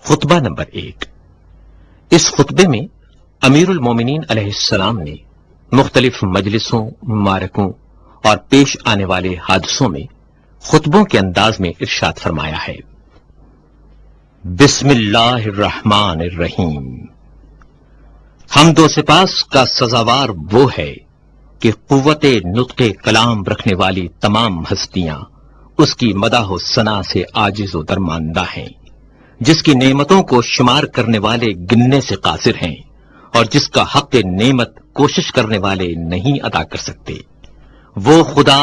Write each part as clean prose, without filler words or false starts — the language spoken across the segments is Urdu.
خطبہ نمبر 1۔ اس خطبے میں امیر المومنین علیہ السلام نے مختلف مجلسوں، معرکوں اور پیش آنے والے حادثوں میں خطبوں کے انداز میں ارشاد فرمایا ہے: بسم اللہ الرحمن الرحیم۔ حمد و سپاس کا سزاوار وہ ہے کہ قوت نطق کلام رکھنے والی تمام ہستیاں اس کی مداح و ثنا سے عاجز و درماندہ ہیں، جس کی نعمتوں کو شمار کرنے والے گننے سے قاصر ہیں اور جس کا حق نعمت کوشش کرنے والے نہیں ادا کر سکتے۔ وہ خدا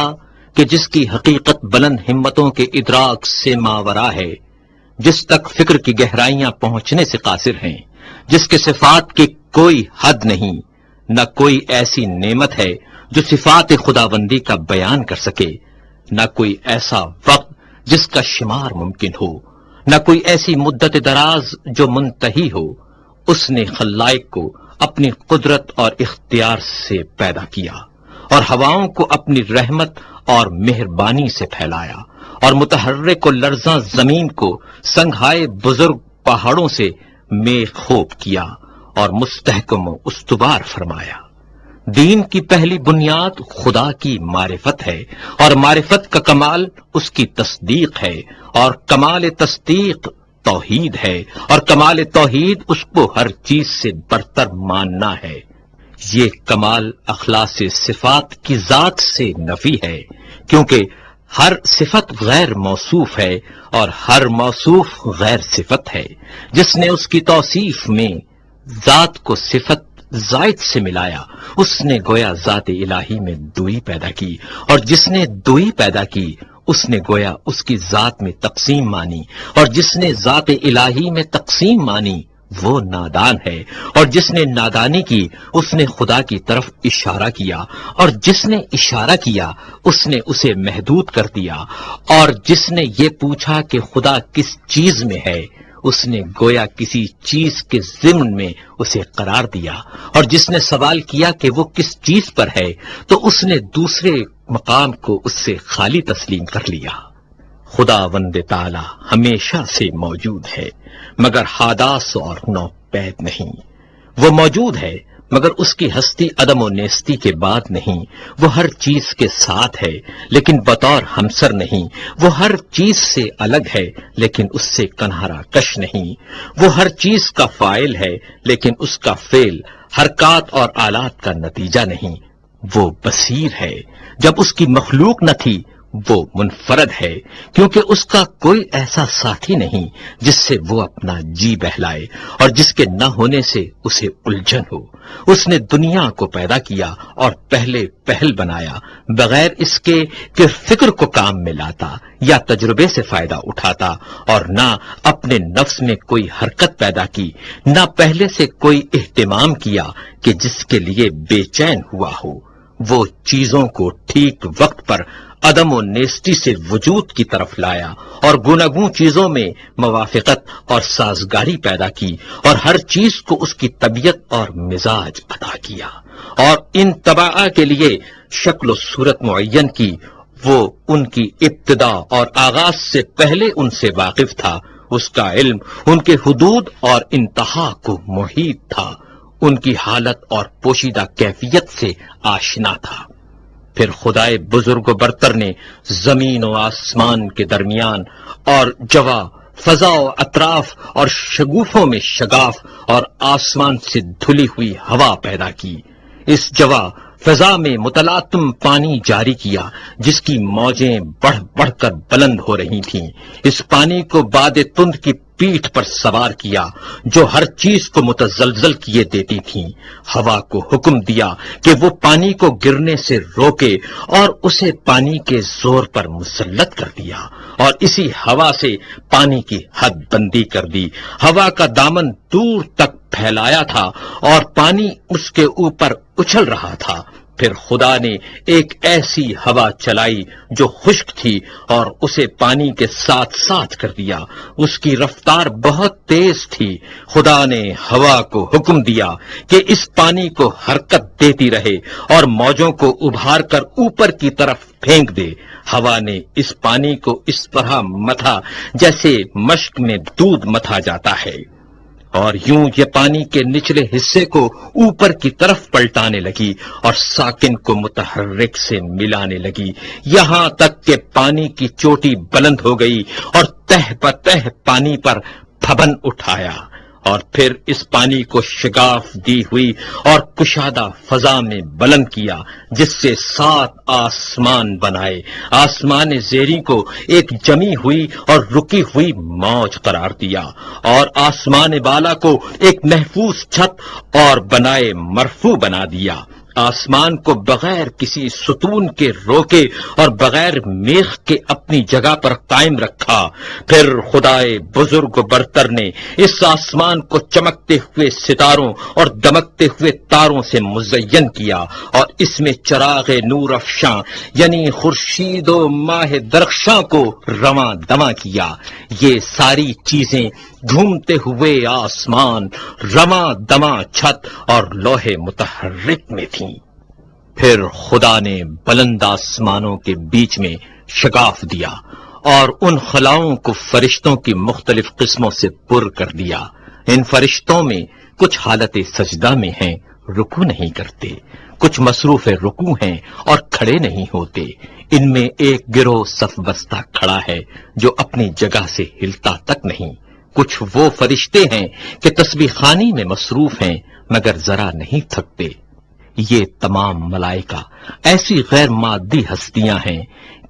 کہ جس کی حقیقت بلند ہمتوں کے ادراک سے ماورا ہے، جس تک فکر کی گہرائیاں پہنچنے سے قاصر ہیں، جس کے صفات کی کوئی حد نہیں، نہ کوئی ایسی نعمت ہے جو صفات خداوندی کا بیان کر سکے، نہ کوئی ایسا وقت جس کا شمار ممکن ہو، نہ کوئی ایسی مدت دراز جو منتہی ہو۔ اس نے خلائق کو اپنی قدرت اور اختیار سے پیدا کیا اور ہواؤں کو اپنی رحمت اور مہربانی سے پھیلایا اور متحرک و لرزاں زمین کو سنگھائے بزرگ پہاڑوں سے میخوب کیا اور مستحکم و استوار فرمایا۔ دین کی پہلی بنیاد خدا کی معرفت ہے اور معرفت کا کمال اس کی تصدیق ہے، اور کمال تصدیق توحید ہے، اور کمال توحید اس کو ہر چیز سے برتر ماننا ہے۔ یہ کمال اخلاص صفات کی ذات سے نفی ہے، کیونکہ ہر صفت غیر موصوف ہے اور ہر موصوف غیر صفت ہے۔ جس نے اس کی توصیف میں ذات کو صفت زائد سے ملایا، اس نے گویا ذات الہی میں دوئی پیدا کی، اور جس نے دوئی پیدا کی اس نے گویا اس کی ذات میں تقسیم مانی، اور جس نے ذات الہی میں تقسیم مانی وہ نادان ہے، اور جس نے نادانی کی اس نے خدا کی طرف اشارہ کیا، اور جس نے اشارہ کیا اس نے اسے محدود کر دیا، اور جس نے یہ پوچھا کہ خدا کس چیز میں ہے اس نے گویا کسی چیز کے ضمن میں اسے قرار دیا، اور جس نے سوال کیا کہ وہ کس چیز پر ہے تو اس نے دوسرے مقام کو اس سے خالی تسلیم کر لیا۔ خداوند تعالی ہمیشہ سے موجود ہے مگر حادث اور نوپید نہیں۔ وہ موجود ہے مگر اس کی ہستی عدم و نیستی کے بعد نہیں۔ وہ ہر چیز کے ساتھ ہے لیکن بطور ہمسر نہیں۔ وہ ہر چیز سے الگ ہے لیکن اس سے کنارہ کش نہیں۔ وہ ہر چیز کا فاعل ہے لیکن اس کا فعل حرکات اور آلات کا نتیجہ نہیں۔ وہ بصیر ہے، جب اس کی مخلوق نہ تھی وہ منفرد ہے، کیونکہ اس کا کوئی ایسا ساتھی نہیں جس سے وہ اپنا جی بہلائے اور جس کے نہ ہونے سے اسے الجھن ہو۔ اس نے دنیا کو پیدا کیا اور پہلے پہل بنایا، بغیر اس کے کہ فکر کو کام میں لاتا یا تجربے سے فائدہ اٹھاتا، اور نہ اپنے نفس میں کوئی حرکت پیدا کی، نہ پہلے سے کوئی اہتمام کیا کہ جس کے لیے بے چین ہوا ہو۔ وہ چیزوں کو ٹھیک وقت پر عدم و نیستی سے وجود کی طرف لایا اور گوناگون چیزوں میں موافقت اور سازگاری پیدا کی، اور ہر چیز کو اس کی طبیعت اور مزاج عطا کیا، اور ان طباع کے لیے شکل و صورت معین کی۔ وہ ان کی ابتدا اور آغاز سے پہلے ان سے واقف تھا۔ اس کا علم ان کے حدود اور انتہا کو محیط تھا، ان کی حالت اور پوشیدہ کیفیت سے آشنا تھا۔ پھر خدائے بزرگ و برتر نے زمین و آسمان کے درمیان اور جوا، فضا و اطراف اور شگوفوں میں شگاف اور آسمان سے دھلی ہوئی ہوا پیدا کی۔ اس جوا فضا میں متلاطم پانی جاری کیا جس کی موجیں بڑھ بڑھ کر بلند ہو رہی تھیں۔ اس پانی کو باد تند کی پیٹھ پر سوار کیا جو ہر چیز کو متزلزل کیے دیتی تھیں۔ ہوا کو حکم دیا کہ وہ پانی کو گرنے سے روکے اور اسے پانی کے زور پر مسلط کر دیا، اور اسی ہوا سے پانی کی حد بندی کر دی۔ ہوا کا دامن دور تک پھیلایا تھا اور پانی اس کے اوپر اچھل رہا تھا۔ پھر خدا نے ایک ایسی ہوا چلائی جو خشک تھی اور اسے پانی کے ساتھ ساتھ کر دیا۔ اس کی رفتار بہت تیز تھی۔ خدا نے ہوا کو حکم دیا کہ اس پانی کو حرکت دیتی رہے اور موجوں کو ابھار کر اوپر کی طرف پھینک دے۔ ہوا نے اس پانی کو اس طرح متھا جیسے مشک میں دودھ متھا جاتا ہے، اور یوں یہ پانی کے نچلے حصے کو اوپر کی طرف پلٹانے لگی اور ساکن کو متحرک سے ملانے لگی، یہاں تک کہ پانی کی چوٹی بلند ہو گئی اور تہ بتہ پانی پر پھبن اٹھایا، اور پھر اس پانی کو شگاف دی ہوئی اور کشادہ فضا میں بلند کیا، جس سے 7 آسمان بنائے۔ آسمان زیریں کو ایک جمی ہوئی اور رکی ہوئی موج قرار دیا، اور آسمان بالا کو ایک محفوظ چھت اور بنائے مرفوع بنا دیا۔ آسمان کو بغیر کسی ستون کے روکے اور بغیر میخ کے اپنی جگہ پر قائم رکھا۔ پھر خدائے بزرگ و برتر نے اس آسمان کو چمکتے ہوئے ستاروں اور دمکتے ہوئے تاروں سے مزین کیا، اور اس میں چراغ نور افشاں یعنی خورشید و ماہ درخشاں کو رواں دواں کیا۔ یہ ساری چیزیں گھومتے ہوئے آسمان، رواں دواں چھت اور لوہے متحرک میں تھیں۔ پھر خدا نے بلند آسمانوں کے بیچ میں شگاف دیا اور ان خلاؤں کو فرشتوں کی مختلف قسموں سے پر کر دیا۔ ان فرشتوں میں کچھ حالت سجدہ میں ہیں، رکوع نہیں کرتے، کچھ مصروف رکوع ہیں اور کھڑے نہیں ہوتے۔ ان میں ایک گروہ صف بستہ کھڑا ہے جو اپنی جگہ سے ہلتا تک نہیں۔ کچھ وہ فرشتے ہیں کہ تسبیح خوانی میں مصروف ہیں مگر ذرا نہیں تھکتے۔ یہ تمام ملائکہ ایسی غیر مادی ہستیاں ہیں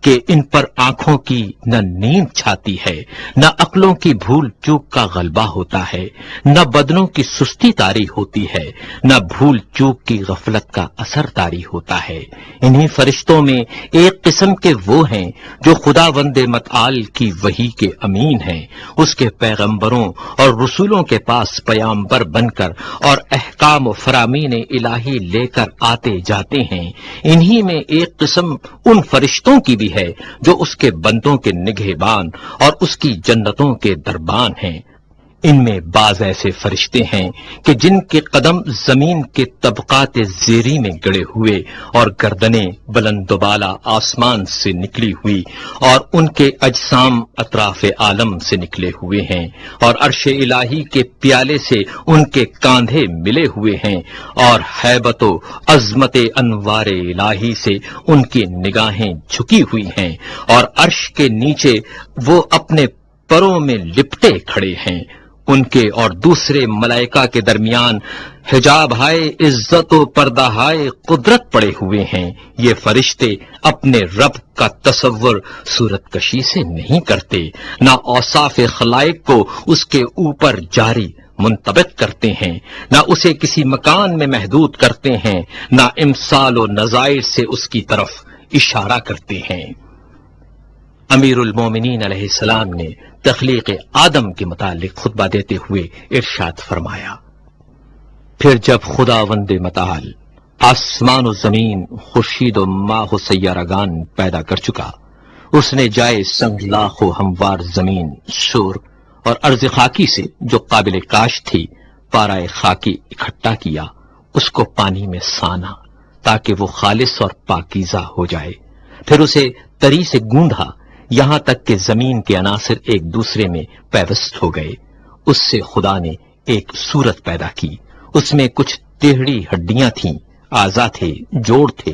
کہ ان پر آنکھوں کی نہ نیند چھاتی ہے، نہ عقلوں کی بھول چوک کا غلبہ ہوتا ہے، نہ بدنوں کی سستی طاری ہوتی ہے، نہ بھول چوک کی غفلت کا اثر طاری ہوتا ہے۔ انہی فرشتوں میں ایک قسم کے وہ ہیں جو خداوند متعال کی وحی کے امین ہیں، اس کے پیغمبروں اور رسولوں کے پاس پیامبر بن کر اور احکام و فرامین الہی لے کر آتے جاتے ہیں۔ انہی میں ایک قسم ان فرشتوں کی بھی ہے جو اس کے بندوں کے نگہبان اور اس کی جنتوں کے دربان ہیں۔ ان میں بعض ایسے فرشتے ہیں کہ جن کے قدم زمین کے طبقات زیریں میں گڑے ہوئے اور گردنیں بلند و بالا آسمان سے نکلی ہوئی، اور ان کے اجسام اطراف عالم سے نکلے ہوئے ہیں، اور عرش الہی کے پیالے سے ان کے کاندھے ملے ہوئے ہیں، اور ہیبت و عظمت انوار الہی سے ان کی نگاہیں جھکی ہوئی ہیں، اور عرش کے نیچے وہ اپنے پروں میں لپٹے کھڑے ہیں۔ ان کے اور دوسرے ملائکہ کے درمیان حجاب ہائے عزت و پردہ ہائے قدرت پڑے ہوئے ہیں۔ یہ فرشتے اپنے رب کا تصور صورت کشی سے نہیں کرتے، نہ اوصاف خلائق کو اس کے اوپر جاری منطبق کرتے ہیں، نہ اسے کسی مکان میں محدود کرتے ہیں، نہ امثال و نظائر سے اس کی طرف اشارہ کرتے ہیں۔ امیر المومنین علیہ السلام نے تخلیق آدم کے متعلق خطبہ دیتے ہوئے ارشاد فرمایا، پھر جب خداوند متعال آسمان و زمین، خورشید و ماہ و سیارگان پیدا کر چکا، اس نے جائے سنگ لاخ و ہموار زمین، شور اور ارض خاکی سے جو قابل کاشت تھی پارائے خاکی اکٹھا کیا، اس کو پانی میں سانا تاکہ وہ خالص اور پاکیزہ ہو جائے، پھر اسے تری سے گوندھا یہاں تک کہ زمین کے عناصر ایک دوسرے میں پیوست ہو گئے۔ اس سے خدا نے ایک صورت پیدا کی، اس میں کچھ ٹیڑھی ہڈیاں تھیں، اعضا تھے، جوڑ تھے،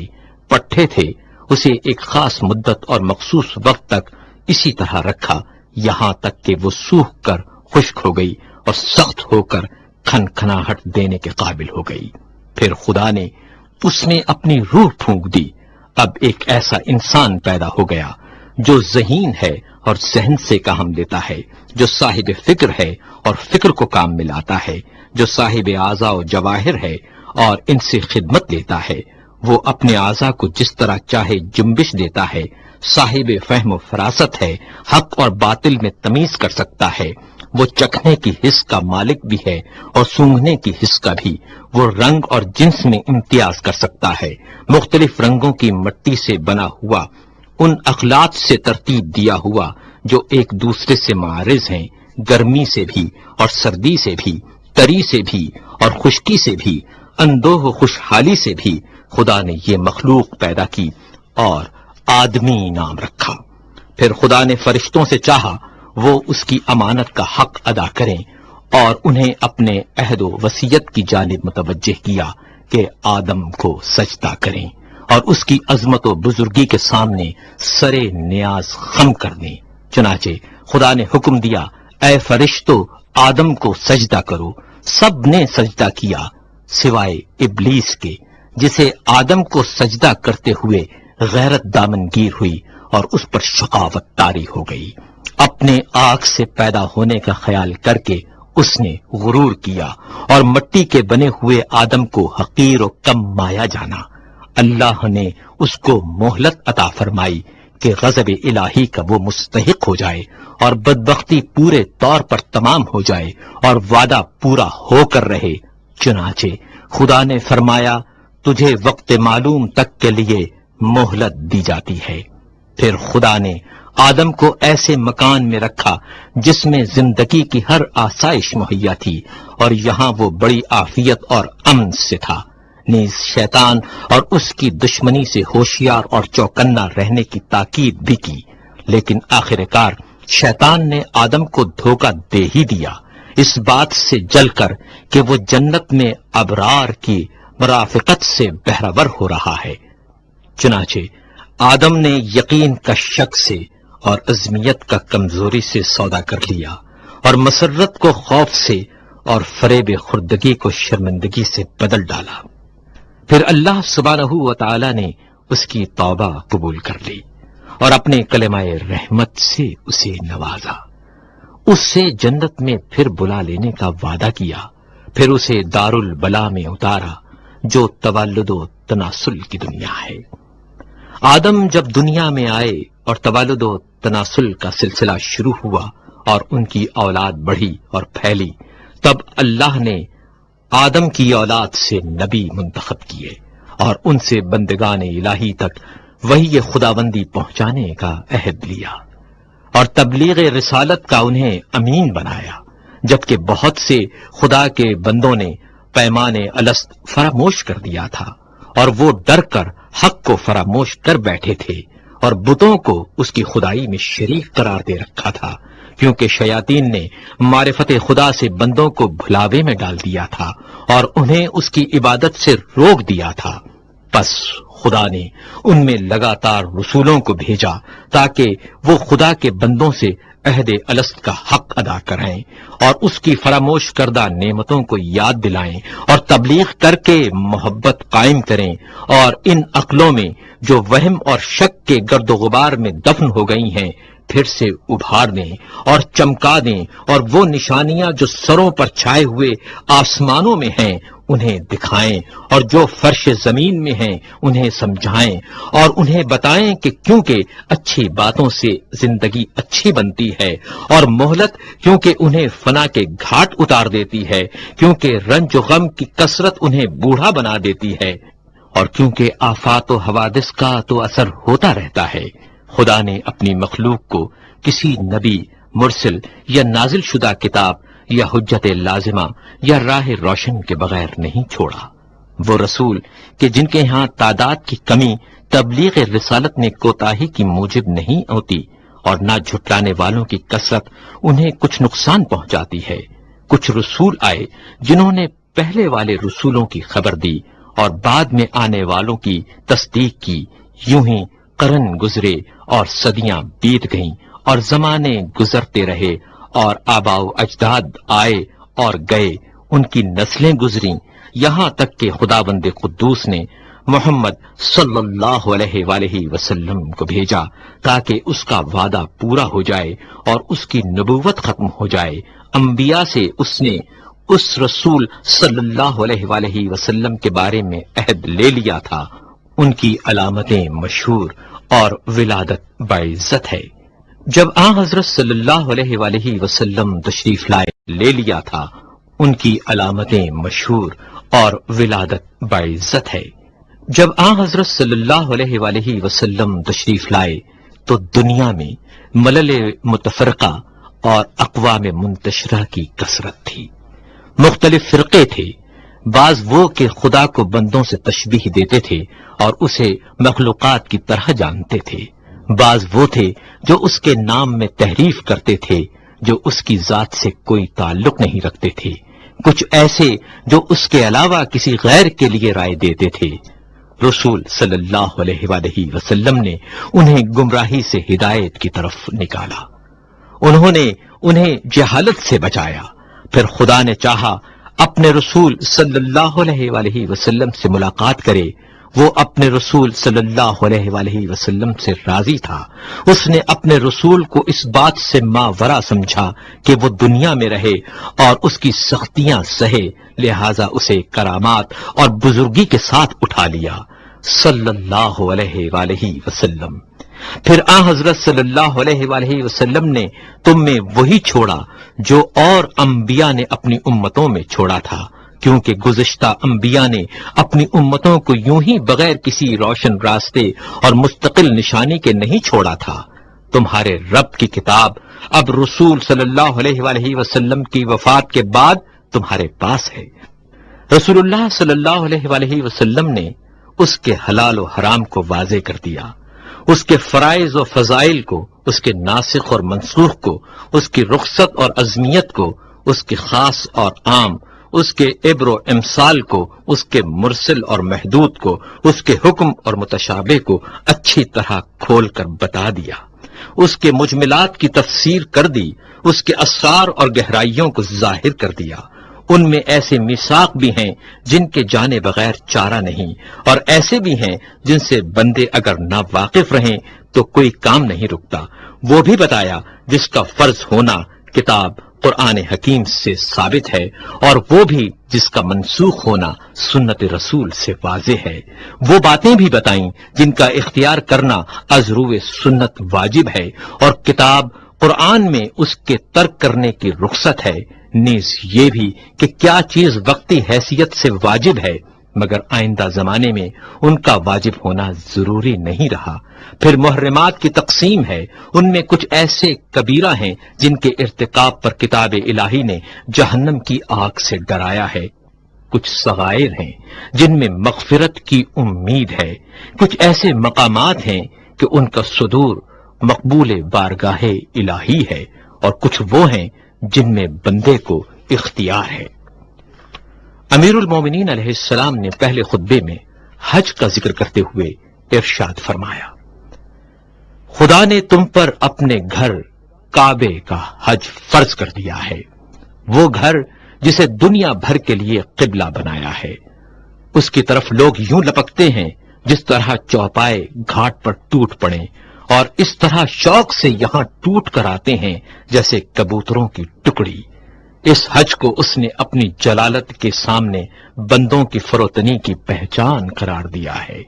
پٹھے تھے۔ اسے ایک خاص مدت اور مخصوص وقت تک اسی طرح رکھا، یہاں تک کہ وہ سوکھ کر خشک ہو گئی اور سخت ہو کر کھنکھناہٹ دینے کے قابل ہو گئی۔ پھر خدا نے اس میں اپنی روح پھونک دی۔ اب ایک ایسا انسان پیدا ہو گیا جو ذہین ہے اور ذہن سے کام لیتا ہے، جو صاحب فکر ہے اور فکر کو کام میں لاتا ہے، جو صاحب اعضاء و جواہر ہے اور ان سے خدمت لیتا ہے۔ وہ اپنے اعضاء کو جس طرح چاہے جنبش دیتا ہے، صاحب فہم و فراست ہے، حق اور باطل میں تمیز کر سکتا ہے۔ وہ چکھنے کی حس کا مالک بھی ہے اور سونگھنے کی حس کا بھی. وہ رنگ اور جنس میں امتیاز کر سکتا ہے. مختلف رنگوں کی مٹی سے بنا ہوا، ان اخلاق سے ترتیب دیا ہوا جو ایک دوسرے سے معارض ہیں، گرمی سے بھی اور سردی سے بھی، تری سے بھی اور خشکی سے بھی، اندوہ و خوشحالی سے بھی. خدا نے یہ مخلوق پیدا کی اور آدمی نام رکھا. پھر خدا نے فرشتوں سے چاہا وہ اس کی امانت کا حق ادا کریں اور انہیں اپنے عہد و وصیت کی جانب متوجہ کیا کہ آدم کو سجدہ کریں اور اس کی عظمت و بزرگی کے سامنے سرے نیاز خم کر دیں. چنانچہ خدا نے حکم دیا، اے فرشتو آدم کو سجدہ کرو. سب نے سجدہ کیا سوائے ابلیس کے، جسے آدم کو سجدہ کرتے ہوئے غیرت دامنگیر ہوئی اور اس پر شقاوت طاری ہو گئی. اپنے آگ سے پیدا ہونے کا خیال کر کے اس نے غرور کیا اور مٹی کے بنے ہوئے آدم کو حقیر و کم مایا جانا. اللہ نے اس کو مہلت عطا فرمائی کہ غضب الہی کا وہ مستحق ہو جائے اور بدبختی پورے طور پر تمام ہو جائے اور وعدہ پورا ہو کر رہے. چنانچہ خدا نے فرمایا، تجھے وقت معلوم تک کے لیے مہلت دی جاتی ہے. پھر خدا نے آدم کو ایسے مکان میں رکھا جس میں زندگی کی ہر آسائش مہیا تھی اور یہاں وہ بڑی عافیت اور امن سے تھا. نیز شیطان اور اس کی دشمنی سے ہوشیار اور چوکنا رہنے کی تاکید بھی کی، لیکن آخر کار شیطان نے آدم کو دھوکہ دے ہی دیا، اس بات سے جل کر کہ وہ جنت میں ابرار کی مرافقت سے بہرور ہو رہا ہے. چنانچہ آدم نے یقین کا شک سے اور عزمیت کا کمزوری سے سودا کر لیا اور مسرت کو خوف سے اور فریب خردگی کو شرمندگی سے بدل ڈالا. پھر اللہ سبحانہ و تعالی نے اس کی توبہ قبول کر لی اور اپنے کلمہ رحمت سے اسے نوازا. اس سے جنت میں پھر بلا لینے کا وعدہ کیا. پھر اسے دار البلا میں اتارا جو تولد و تناسل کی دنیا ہے. آدم جب دنیا میں آئے اور تولد و تناسل کا سلسلہ شروع ہوا اور ان کی اولاد بڑھی اور پھیلی، تب اللہ نے آدم کی اولاد سے نبی منتخب کیے اور ان سے بندگان الہی تک وحی خداوندی پہنچانے کا عہد لیا اور تبلیغ رسالت کا انہیں امین بنایا، جبکہ بہت سے خدا کے بندوں نے پیمان الست فراموش کر دیا تھا اور وہ ڈر کر حق کو فراموش کر بیٹھے تھے اور بتوں کو اس کی خدائی میں شریک قرار دے رکھا تھا، کیونکہ شیاطین نے معرفت خدا سے بندوں کو بھلاوے میں ڈال دیا تھا اور انہیں اس کی عبادت سے روک دیا تھا. پس خدا نے ان میں لگاتار رسولوں کو بھیجا تاکہ وہ خدا کے بندوں سے عہد الست کا حق ادا کریں اور اس کی فراموش کردہ نعمتوں کو یاد دلائیں اور تبلیغ کر کے محبت قائم کریں اور ان عقلوں میں جو وہم اور شک کے گرد و غبار میں دفن ہو گئی ہیں پھر سے ابھار دیں اور چمکا دیں اور وہ نشانیاں جو سروں پر چھائے ہوئے آسمانوں میں ہیں انہیں دکھائیں اور جو فرش زمین میں ہیں انہیں سمجھائیں اور انہیں بتائیں کہ کیونکہ اچھی باتوں سے زندگی اچھی بنتی ہے اور مہلت کیونکہ انہیں فنا کے گھاٹ اتار دیتی ہے، کیونکہ رنج و غم کی کثرت انہیں بوڑھا بنا دیتی ہے اور کیونکہ آفات و حوادث کا تو اثر ہوتا رہتا ہے. خدا نے اپنی مخلوق کو کسی نبی، مرسل یا نازل شدہ کتاب یا حجت لازمہ یا راہ روشن کے بغیر نہیں چھوڑا. وہ رسول کہ جن کے ہاں تعداد کی کمی تبلیغ رسالت میں کوتاہی کی موجب نہیں ہوتی اور نہ جھٹلانے والوں کی کثرت انہیں کچھ نقصان پہنچاتی ہے. کچھ رسول آئے جنہوں نے پہلے والے رسولوں کی خبر دی اور بعد میں آنے والوں کی تصدیق کی. یوں ہی قرن گزرے اور صدیاں بیت گئیں اور زمانے گزرتے رہے اور آباء و اجداد آئے اور گئے، ان کی نسلیں گزریں، یہاں تک کہ خداوند قدوس نے محمد صلی اللہ علیہ وآلہ وسلم کو بھیجا تاکہ اس کا وعدہ پورا ہو جائے اور اس کی نبوت ختم ہو جائے. انبیاء سے اس نے اس رسول صلی اللہ علیہ وآلہ وسلم کے بارے میں عہد لے لیا تھا. ان کی علامتیں مشہور اور ولادت باعزت ہے. جب آن حضرت صلی اللہ علیہ وآلہ وسلم تشریف لائے لے لیا تھا، ان کی علامتیں مشہور اور ولادت باعزت ہے۔ جب آن حضرت صلی اللہ علیہ وآلہ وسلم تشریف لائے تو دنیا میں ملل متفرقہ اور اقوام منتشرہ کی کثرت تھی۔ مختلف فرقے تھے، بعض وہ کہ خدا کو بندوں سے تشبیہ دیتے تھے اور اسے مخلوقات کی طرح جانتے تھے، بعض وہ تھے جو اس کے نام میں تحریف کرتے تھے جو اس کی ذات سے کوئی تعلق نہیں رکھتے تھے، کچھ ایسے جو اس کے علاوہ کسی غیر کے لیے رائے دیتے تھے۔ رسول صلی اللہ علیہ وآلہ وسلم نے انہیں گمراہی سے ہدایت کی طرف نکالا، انہوں نے انہیں جہالت سے بچایا۔ پھر خدا نے چاہا اپنے رسول صلی اللہ علیہ وآلہ وسلم سے ملاقات کرے، وہ اپنے رسول صلی اللہ علیہ وآلہ وسلم سے راضی تھا۔ اس نے اپنے رسول کو اس بات سے ماورا سمجھا کہ وہ دنیا میں رہے اور اس کی سختیاں سہے، لہذا اسے کرامات اور بزرگی کے ساتھ اٹھا لیا صلی اللہ علیہ وآلہ وسلم۔ پھر آن حضرت صلی اللہ علیہ وآلہ وسلم نے تم میں وہی چھوڑا جو اور انبیاء نے اپنی امتوں میں چھوڑا تھا، کیونکہ گزشتہ انبیاء نے اپنی امتوں کو یوں ہی بغیر کسی روشن راستے اور مستقل نشانی کے نہیں چھوڑا تھا۔ تمہارے رب کی کتاب اب رسول صلی اللہ علیہ وآلہ وسلم کی وفات کے بعد تمہارے پاس ہے۔ رسول اللہ صلی اللہ علیہ وآلہ وسلم نے اس کے حلال و حرام کو واضح کر دیا، اس کے فرائض و فضائل کو، اس کے ناسخ اور منسوخ کو، اس کی رخصت اور عظمیت کو، اس کے خاص اور عام، اس کے عبر و امثال کو، اس کے مرسل اور محدود کو، اس کے حکم اور متشابہ کو اچھی طرح کھول کر بتا دیا، اس کے مجملات کی تفسیر کر دی، اس کے اسرار اور گہرائیوں کو ظاہر کر دیا۔ ان میں ایسے میثاق بھی ہیں جن کے جانے بغیر چارہ نہیں، اور ایسے بھی ہیں جن سے بندے اگر نا واقف رہیں تو کوئی کام نہیں رکتا۔ وہ بھی بتایا جس کا فرض ہونا کتاب قرآن حکیم سے ثابت ہے، اور وہ بھی جس کا منسوخ ہونا سنت رسول سے واضح ہے۔ وہ باتیں بھی بتائیں جن کا اختیار کرنا از روئے سنت واجب ہے، اور کتاب قرآن میں اس کے ترک کرنے کی رخصت ہے، نیز یہ بھی کہ کیا چیز وقتی حیثیت سے واجب ہے مگر آئندہ زمانے میں ان کا واجب ہونا ضروری نہیں رہا۔ پھر محرمات کی تقسیم ہے، ان میں کچھ ایسے کبیرہ ہیں جن کے ارتکاب پر کتاب الہی نے جہنم کی آگ سے ڈرایا ہے، کچھ صغائر ہیں جن میں مغفرت کی امید ہے، کچھ ایسے مقامات ہیں کہ ان کا صدور مقبول بارگاہ الہی ہے، اور کچھ وہ ہیں جن میں بندے کو اختیار ہے۔ امیر المومنین علیہ السلام نے پہلے خطبے میں حج کا ذکر کرتے ہوئے ارشاد فرمایا، خدا نے تم پر اپنے گھر کعبے کا حج فرض کر دیا ہے، وہ گھر جسے دنیا بھر کے لیے قبلہ بنایا ہے۔ اس کی طرف لوگ یوں لپکتے ہیں جس طرح چوپائے گھاٹ پر ٹوٹ پڑیں، اور اس طرح شوق سے یہاں ٹوٹ کر آتے ہیں جیسے کبوتروں کی ٹکڑی۔ اس حج کو اس نے اپنی جلالت کے سامنے بندوں کی فروتنی کی پہچان قرار دیا ہے۔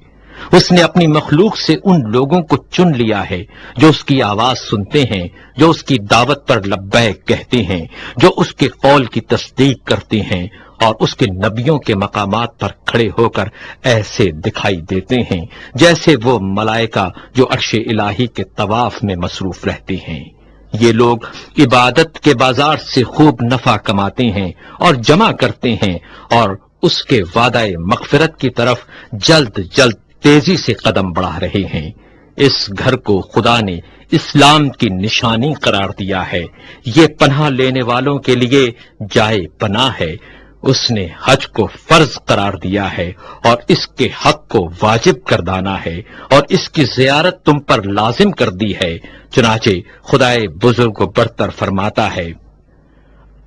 اس نے اپنی مخلوق سے ان لوگوں کو چن لیا ہے جو اس کی آواز سنتے ہیں، جو اس کی دعوت پر لبیک کہتے ہیں، جو اس کے قول کی تصدیق کرتے ہیں، اور اس کے نبیوں کے مقامات پر کھڑے ہو کر ایسے دکھائی دیتے ہیں جیسے وہ ملائکہ جو عرش الہی کے طواف میں مصروف رہتے ہیں۔ یہ لوگ عبادت کے بازار سے خوب نفع کماتے ہیں اور جمع کرتے ہیں، اور اس کے وعدہ مغفرت کی طرف جلد جلد تیزی سے قدم بڑھا رہے ہیں۔ اس گھر کو خدا نے اسلام کی نشانی قرار دیا ہے، یہ پناہ لینے والوں کے لیے جائے پناہ ہے۔ اس نے حج کو فرض قرار دیا ہے اور اس کے حق کو واجب کردانا ہے، اور اس کی زیارت تم پر لازم کر دی ہے۔ چنانچہ خدائے بزرگ و برتر فرماتا ہے،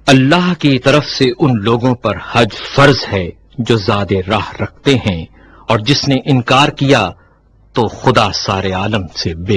اللہ کی طرف سے ان لوگوں پر حج فرض ہے جو زاد راہ رکھتے ہیں، اور جس نے انکار کیا تو خدا سارے عالم سے بے